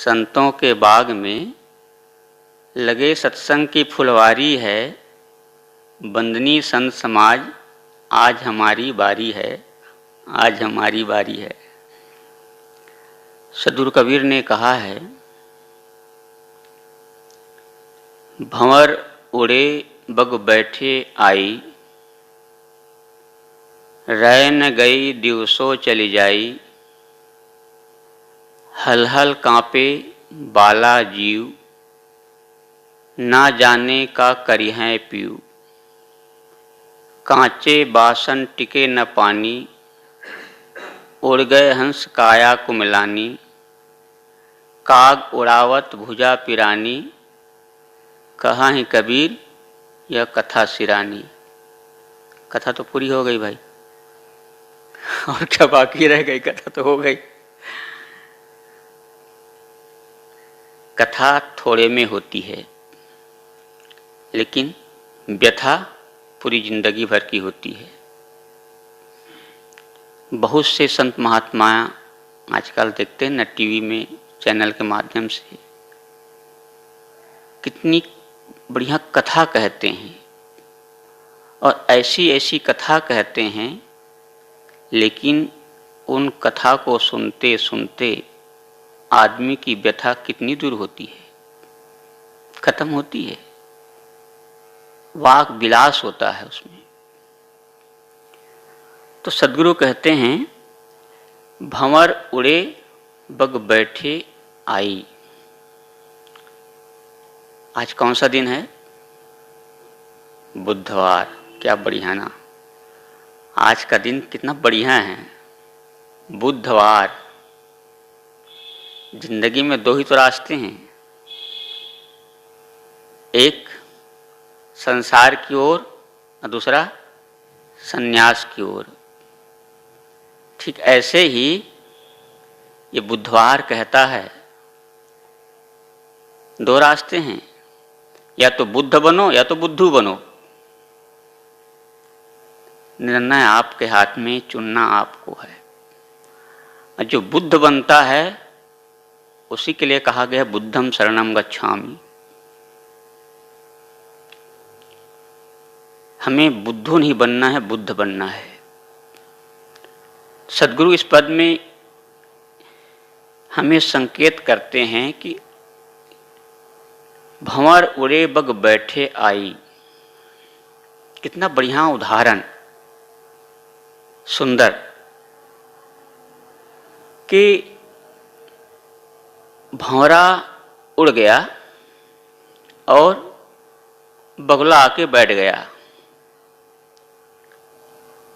संतों के बाग में लगे सत्संग की फुलवारी है। बंदनी संत समाज आज हमारी बारी है, आज हमारी बारी है। सद्गुरु कबीर ने कहा है, भंवर उड़े बग बैठे आई, रह न गई दिवसों चली जाई। हल हल कांपे बाला जीव, ना जाने का करिहें पीऊ। कांचे बासन टिके न पानी, उड़ गए हंस काया कुमिलानी। काग उड़ावत भुजा पिरानी, कहा ही कबीर यह कथा सिरानी। कथा तो पूरी हो गई भाई, और क्या बाकी रह गई? कथा तो हो गई। कथा थोड़े में होती है, लेकिन व्यथा पूरी जिंदगी भर की होती है। बहुत से संत महात्मा आजकल देखते हैं न टीवी में, चैनल के माध्यम से, कितनी बढ़िया कथा कहते हैं और ऐसी ऐसी कथा कहते हैं, लेकिन उन कथा को सुनते सुनते आदमी की व्यथा कितनी दूर होती है, खत्म होती है। वाक विलास होता है उसमें। तो सद्गुरु कहते हैं, भंवर उड़े बग बैठे आई। आज कौन सा दिन है? बुधवार। क्या बढ़िया ना, आज का दिन कितना बढ़िया है, बुधवार। जिंदगी में दो ही तो रास्ते हैं, एक संसार की ओर और दूसरा संन्यास की ओर। ठीक ऐसे ही ये बुधवार कहता है, दो रास्ते हैं, या तो बुद्ध बनो या तो बुद्धू बनो। निर्णय आपके हाथ में, चुनना आपको है। और जो बुद्ध बनता है उसी के लिए कहा गया बुद्धम शरणम गच्छामि। हमें बुद्धू नहीं बनना है, बुद्ध बनना है। सद्गुरु इस पद में हमें संकेत करते हैं कि भंवर उड़े बग बैठे आई। कितना बढ़िया उदाहरण, सुंदर, कि भंवरा उड़ गया और बगुला आके बैठ गया।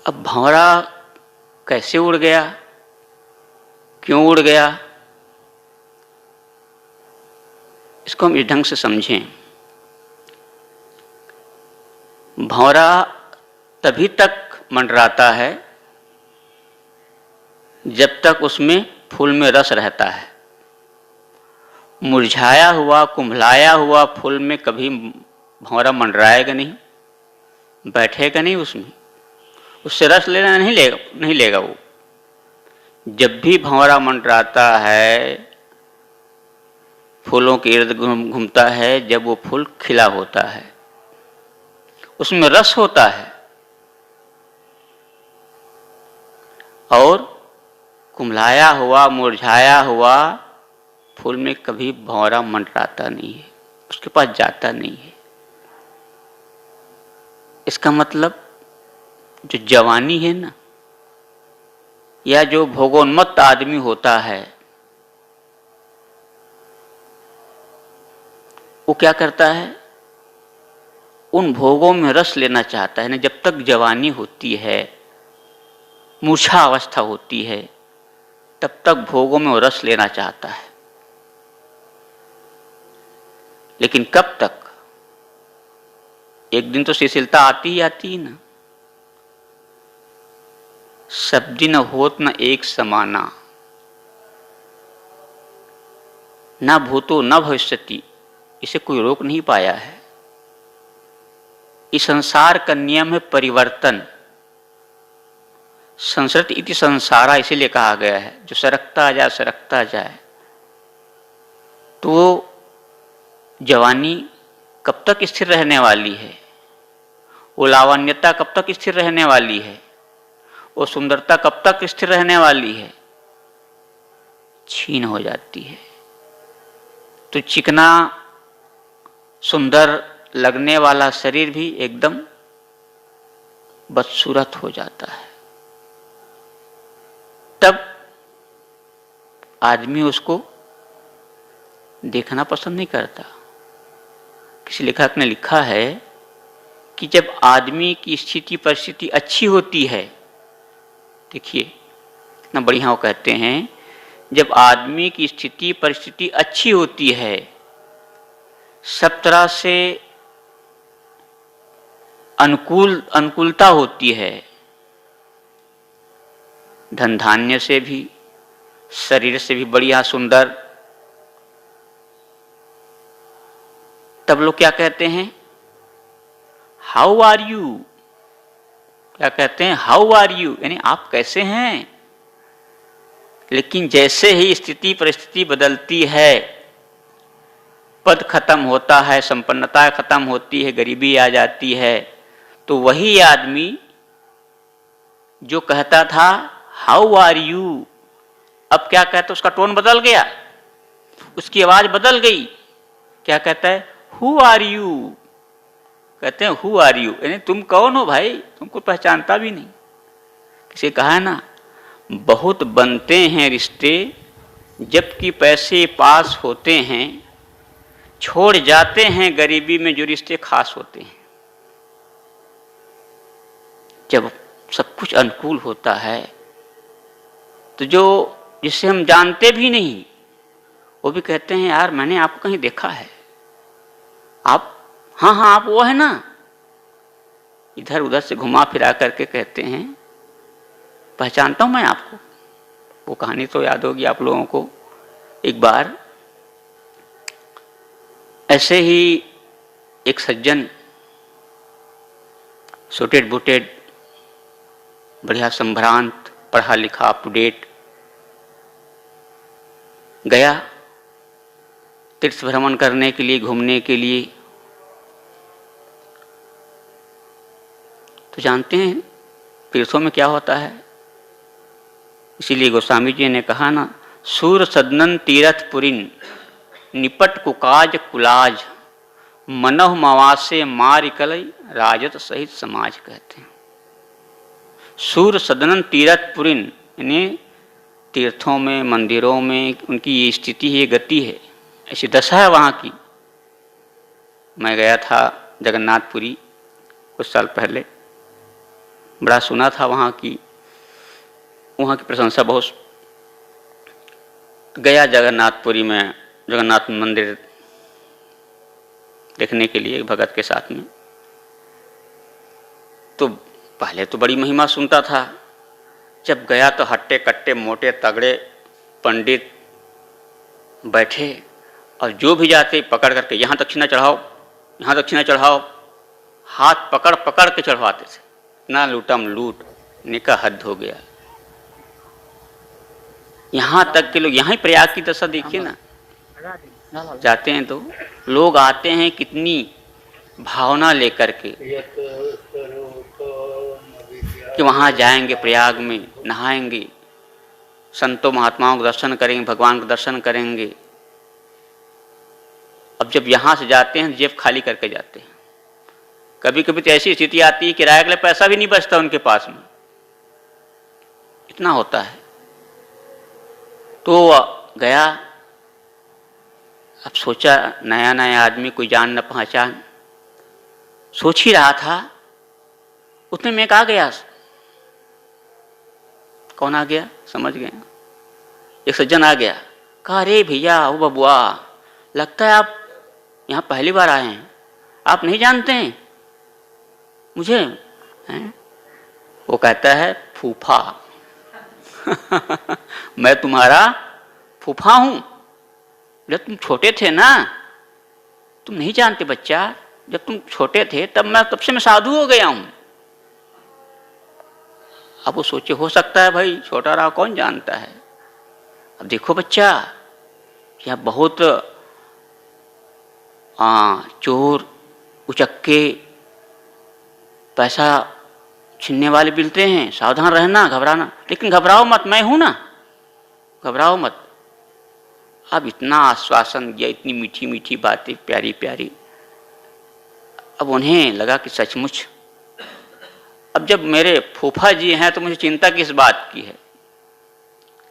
अब भंवरा कैसे उड़ गया, क्यों उड़ गया, इसको हम इस ढंग से समझें। भंवरा तभी तक मंडराता है जब तक उसमें फूल में रस रहता है। मुरझाया हुआ, कुम्भलाया हुआ फूल में कभी भंवरा मंडराएगा नहीं, बैठेगा नहीं, उसमें उससे रस लेना नहीं लेगा वो। जब भी भंवरा मंडराता है, फूलों के इर्द घूमता है, जब वो फूल खिला होता है, उसमें रस होता है, और कुम्भलाया हुआ, मुरझाया हुआ फूल में कभी भंवरा मंडराता नहीं है, उसके पास जाता नहीं है। इसका मतलब जो जवानी है ना, या जो भोगोन्मत्त आदमी होता है, वो क्या करता है, उन भोगों में रस लेना चाहता है ना। जब तक जवानी होती है, मूर्छा अवस्था होती है, तब तक भोगों में वो रस लेना चाहता है। लेकिन कब तक? एक दिन तो शिथिलता आती ही आती है ना। सब दिन होत न एक समाना, न भूतो न भविष्यति, इसे कोई रोक नहीं पाया है। इस संसार का नियम है परिवर्तन। संसरति इति संसारा इसीलिए कहा गया है, जो सरकता जाए सरकता जाए। तो वो जवानी कब तक स्थिर रहने वाली है, वो लावण्यता कब तक स्थिर रहने वाली है, वो सुंदरता कब तक स्थिर रहने वाली है, छीन हो जाती है। तो चिकना सुंदर लगने वाला शरीर भी एकदम बदसूरत हो जाता है। तब आदमी उसको देखना पसंद नहीं करता। किसी लेखक ने लिखा है कि जब आदमी की स्थिति परिस्थिति अच्छी होती है, देखिए कितना बढ़िया वो कहते हैं, जब आदमी की स्थिति परिस्थिति अच्छी होती है, सब तरह से अनुकूलता होती है, धन धान्य से भी, शरीर से भी बढ़िया सुंदर, तब लोग क्या कहते हैं, हाउ आर यू, क्या कहते हैं, हाउ आर यू, यानी आप कैसे हैं। लेकिन जैसे ही स्थिति परिस्थिति बदलती है, पद खत्म होता है, संपन्नता खत्म होती है, गरीबी आ जाती है, तो वही आदमी जो कहता था हाउ आर यू, अब क्या कहता है, उसका टोन बदल गया, उसकी आवाज बदल गई। क्या कहता है, हु आर यू, कहते हैं हु आर यू, यानी तुम कौन हो भाई, तुमको पहचानता भी नहीं। किसी कहा है ना, बहुत बनते हैं रिश्ते जबकि पैसे पास होते हैं, छोड़ जाते हैं गरीबी में जो रिश्ते खास होते हैं। जब सब कुछ अनुकूल होता है तो जो जिसे हम जानते भी नहीं, वो भी कहते हैं यार मैंने आपको कहीं देखा है, आप, हाँ हाँ आप वो है ना, इधर उधर से घुमा फिरा करके कहते हैं पहचानता हूं मैं आपको। वो कहानी तो याद होगी आप लोगों को। एक बार ऐसे ही एक सज्जन सूटेड बूटेड, बढ़िया संभ्रांत, पढ़ा लिखा, अप टू डेट, गया तीर्थ भ्रमण करने के लिए, घूमने के लिए। तो जानते हैं तीर्थों में क्या होता है, इसीलिए गोस्वामी जी ने कहा ना, सूर सदनन तीरथ पुरिन निपट कुकाज कुलाज मनह मवासे मारिकलई राजत सहित समाज, कहते हैं। सूर सदनन तीरथ पुरिन, यानी तीर्थों में, मंदिरों में उनकी ये स्थिति है, ये गति है, ऐसी दशा है वहाँ की। मैं गया था जगन्नाथपुरी कुछ साल पहले, बड़ा सुना था वहाँ की प्रशंसा बहुत। गया जगन्नाथपुरी में, जगन्नाथ मंदिर देखने के लिए भगत के साथ में। तो पहले तो बड़ी महिमा सुनता था, जब गया तो हट्टे कट्टे मोटे तगड़े पंडित बैठे और जो भी जाते पकड़ करके यहाँ दक्षिणा चढ़ाओ, यहाँ दक्षिणा चढ़ाओ, हाथ पकड़ पकड़ के चढ़वाते थे। ना लूटम लूट, निका हद हो गया। यहाँ तक के लोग, यहाँ ही प्रयाग की दशा देखिए ना, जाते हैं तो लोग आते हैं कितनी भावना लेकर के कि वहाँ जाएंगे, प्रयाग में नहाएंगे, संतों महात्माओं को दर्शन करेंगे, भगवान को दर्शन करेंगे। अब जब यहाँ से जाते हैं जेब खाली करके जाते हैं। कभी कभी तो ऐसी स्थिति आती है किराए के लिए पैसा भी नहीं बचता उनके पास में, इतना होता है। तो गया, अब सोचा नया नया आदमी, कोई जान न पहचान, सोच ही रहा था, उतने में एक आ गया। कौन आ गया समझ गए, एक सज्जन आ गया। कहा अरे भैया, ओ बबुआ, लगता है आप यहाँ पहली बार आए हैं, आप नहीं जानते हैं मुझे? हैं? वो कहता है फूफा मैं तुम्हारा फूफा हूं। जब तुम छोटे थे ना, तुम नहीं जानते बच्चा, जब तुम छोटे थे तब से मैं साधु हो गया हूं। अब वो सोचे हो सकता है भाई छोटा रहा, कौन जानता है। अब देखो बच्चा, यहाँ बहुत चोर उचक्के पैसा छीनने वाले मिलते हैं, सावधान रहना, घबराना, लेकिन घबराओ मत, मैं हूं ना, घबराओ मत। अब इतना आश्वासन दिया, इतनी मीठी मीठी बातें प्यारी प्यारी। अब उन्हें लगा कि सचमुच अब जब मेरे फूफा जी हैं तो मुझे चिंता किस बात की है।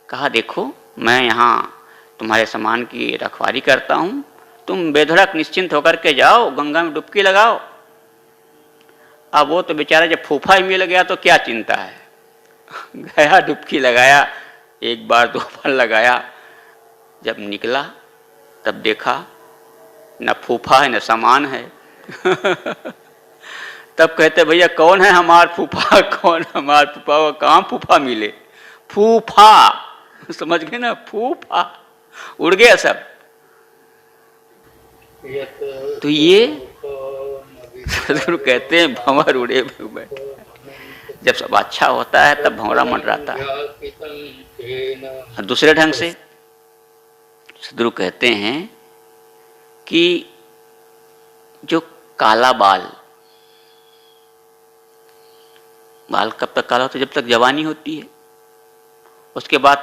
कहा देखो मैं यहाँ तुम्हारे सामान की रखवाली करता हूँ, तुम बेधड़क निश्चिंत होकर के जाओ, गंगा में डुबकी लगाओ। अब वो तो बेचारा जब फूफा ही मिल गया तो क्या चिंता है, गया डुबकी लगाया, एक बार दो बार लगाया, जब निकला तब देखा न फूफा है न सामान है। तब कहते भैया कौन है हमार फूफा, कौन हमार फूफा, वो कहाँ फूफा मिले, फूफा, समझ गए ना, फूफा, उड़ गया सब। तो ये सदगुरु कहते हैं भंवर उड़े बैठे, जब सब अच्छा होता है तब भंवरा मंडराता है। और दूसरे ढंग से सदगुरु कहते हैं कि जो काला बाल कब तक काला होता है, जब तक जवानी होती है, उसके बाद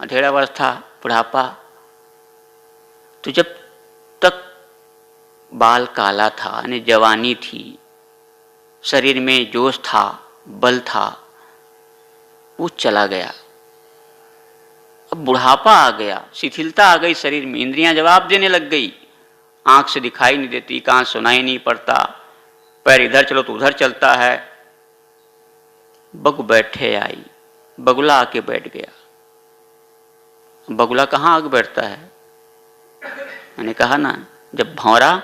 अधेड़ा अवस्था, बुढ़ापा। तो जब तक बाल काला था, यानी जवानी थी, शरीर में जोश था, बल था, वो चला गया। अब बुढ़ापा आ गया, शिथिलता आ गई शरीर में, इंद्रियां जवाब देने लग गई, आंख से दिखाई नहीं देती, कान सुनाई नहीं पड़ता, पैर इधर चलो तो उधर चलता है। बग बैठे आई, बगुला आके बैठ गया। बगुला कहाँ आके बैठता है, मैंने कहा ना, जब भंवरा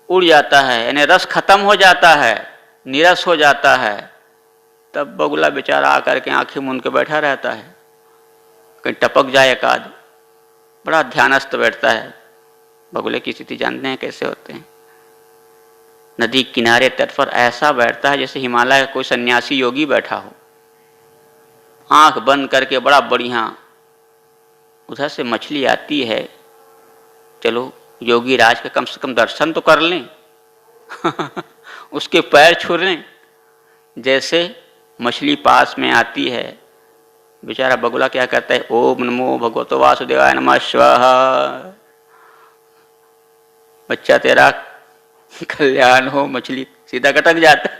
उड़ जाता है, यानी रस खत्म हो जाता है, नीरस हो जाता है, तब बगुला बेचारा आकर के आंखें मूंद के बैठा रहता है, कहीं टपक जाए एकाध, बड़ा ध्यानस्थ बैठता है। बगुले की स्थिति जानते हैं कैसे होते हैं, नदी किनारे तट पर ऐसा बैठता है जैसे हिमालय का कोई सन्यासी योगी बैठा हो, आंख बंद करके बड़ा बढ़िया। उधर से मछली आती है, चलो योगी राज का कम से कम दर्शन तो कर लें, उसके पैर छू लें। जैसे मछली पास में आती है, बेचारा बगुला क्या करता है, ओम नमो भगवतो वासुदेवाय नमः स्वाहा, बच्चा तेरा कल्याण हो, मछली सीधा कटक जाता है।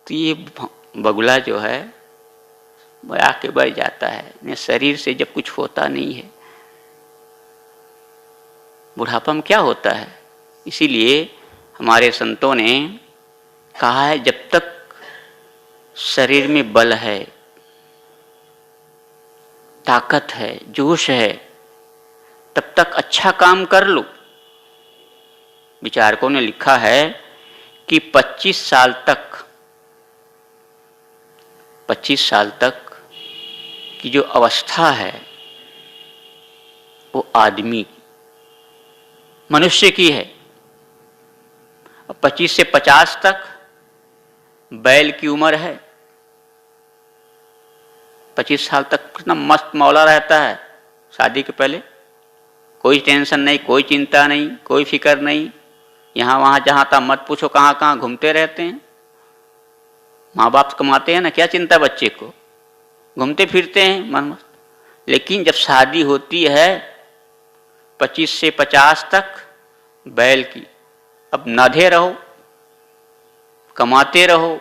तो ये बगुला जो है वो आके बढ़ जाता है, शरीर से जब कुछ होता नहीं है, बुढ़ापा में क्या होता है। इसीलिए हमारे संतों ने कहा है जब तक शरीर में बल है, ताकत है, जोश है, तब तक अच्छा काम कर लो। विचारकों ने लिखा है कि 25 साल तक की जो अवस्था है वो आदमी मनुष्य की है, और 25 से 50 तक बैल की उम्र है। 25 साल तक कितना मस्त मौला रहता है, शादी के पहले कोई टेंशन नहीं, कोई चिंता नहीं, कोई फिक्र नहीं, यहाँ वहाँ जहाँ तक मत पूछो, कहाँ कहाँ घूमते रहते हैं। माँ बाप कमाते हैं ना, क्या चिंता बच्चे को, घूमते फिरते हैं मन मस्त। लेकिन जब शादी होती है 25 से 50 तक बैल की, अब नाधे रहो, कमाते रहो,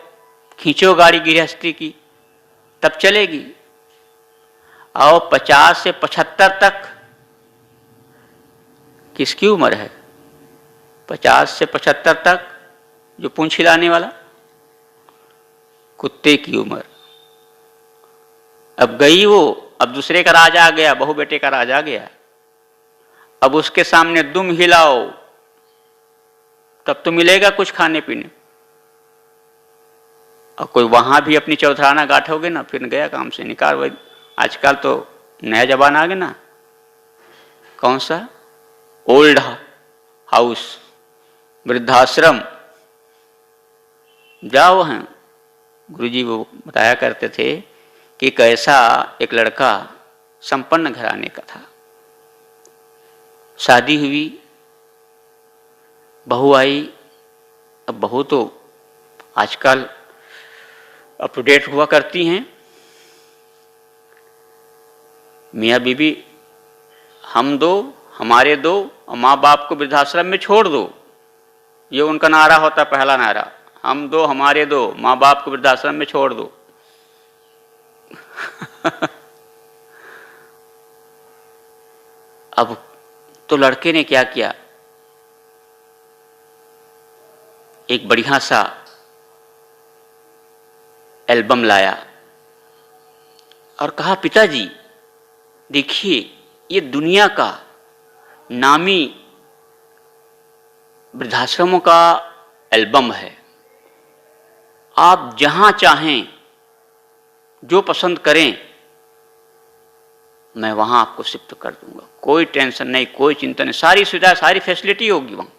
खींचो गाड़ी गृहस्थी की, तब चलेगी। और 50 से 75 तक किसकी उम्र है, 50 से 75 तक जो पूंछ हिलाने वाला, कुत्ते की उम्र। अब गई वो, अब दूसरे का राज आ गया, बहू बेटे का राज आ गया। अब उसके सामने दुम हिलाओ तब तो मिलेगा कुछ खाने पीने, और कोई वहां भी अपनी चौधराना गांठोगे ना, फिर गया काम से निकाल। वही आजकल तो नया जमाना आ गया ना, कौन सा, ओल्ड हाउस, वृद्धाश्रम जाओ हैं। गुरुजी वो बताया करते थे कि कैसा एक लड़का संपन्न घराने का था, शादी हुई, बहू आई। अब बहू तो आजकल अप टू डेट हुआ करती हैं। मियाँ बीवी हम दो, हमारे दो, और माँ बाप को वृद्धाश्रम में छोड़ दो, ये उनका नारा होता है, पहला नारा, हम दो हमारे दो, माँ बाप को वृद्धाश्रम में छोड़ दो। अब तो लड़के ने क्या किया, एक बढ़िया सा एल्बम लाया और कहा, पिताजी देखिए ये दुनिया का नामी वृद्धाश्रमों का एल्बम है, आप जहां चाहें जो पसंद करें मैं वहां आपको शिफ्ट कर दूंगा, कोई टेंशन नहीं, कोई चिंता नहीं, सारी सुविधा सारी फैसिलिटी होगी वहां।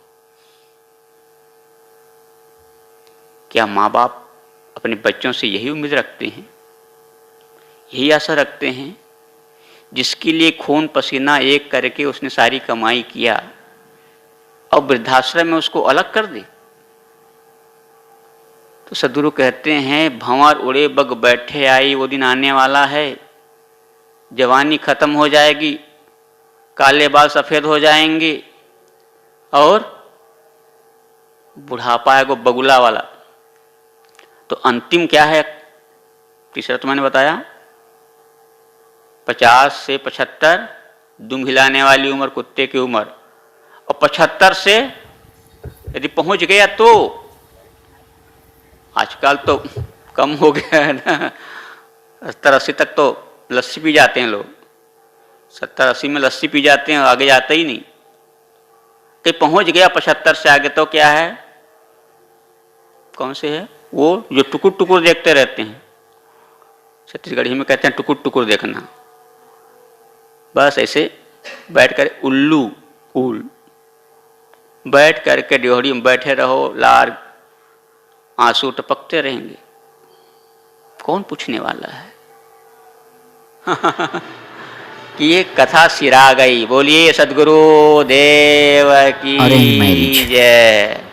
क्या माँ बाप अपने बच्चों से यही उम्मीद रखते हैं, यही आशा रखते हैं? जिसके लिए खून पसीना एक करके उसने सारी कमाई किया और वृद्धाश्रम में उसको अलग कर दे? तो सदगुरु कहते हैं, भंवर उड़े बग बैठे आई, वो दिन आने वाला है, जवानी खत्म हो जाएगी, काले बाल सफेद हो जाएंगे और बुढ़ापा है वो बगुला वाला। तो अंतिम क्या है? तीसरा तो मैंने बताया 50 से 75 दुम हिलाने वाली उम्र, कुत्ते की उम्र, और 75 से यदि पहुंच गया तो, आजकल तो कम हो गया है ना, 70-80 तक तो लस्सी पी जाते हैं लोग, 70-80 में लस्सी पी जाते हैं, आगे जाता ही नहीं। कहीं पहुंच गया 75 से आगे तो क्या है, कौन से है वो जो टुकुर टुकुर देखते रहते हैं, छत्तीसगढ़ी में कहते हैं टुकुर टुकुर देखना। बस ऐसे बैठ कर उल्लू उल बैठ करके ड्योहरी में बैठे रहो, लार आंसू टपकते रहेंगे, कौन पूछने वाला है? कि ये कथा सिरा गई। बोलिए सद्गुरु देव की जय।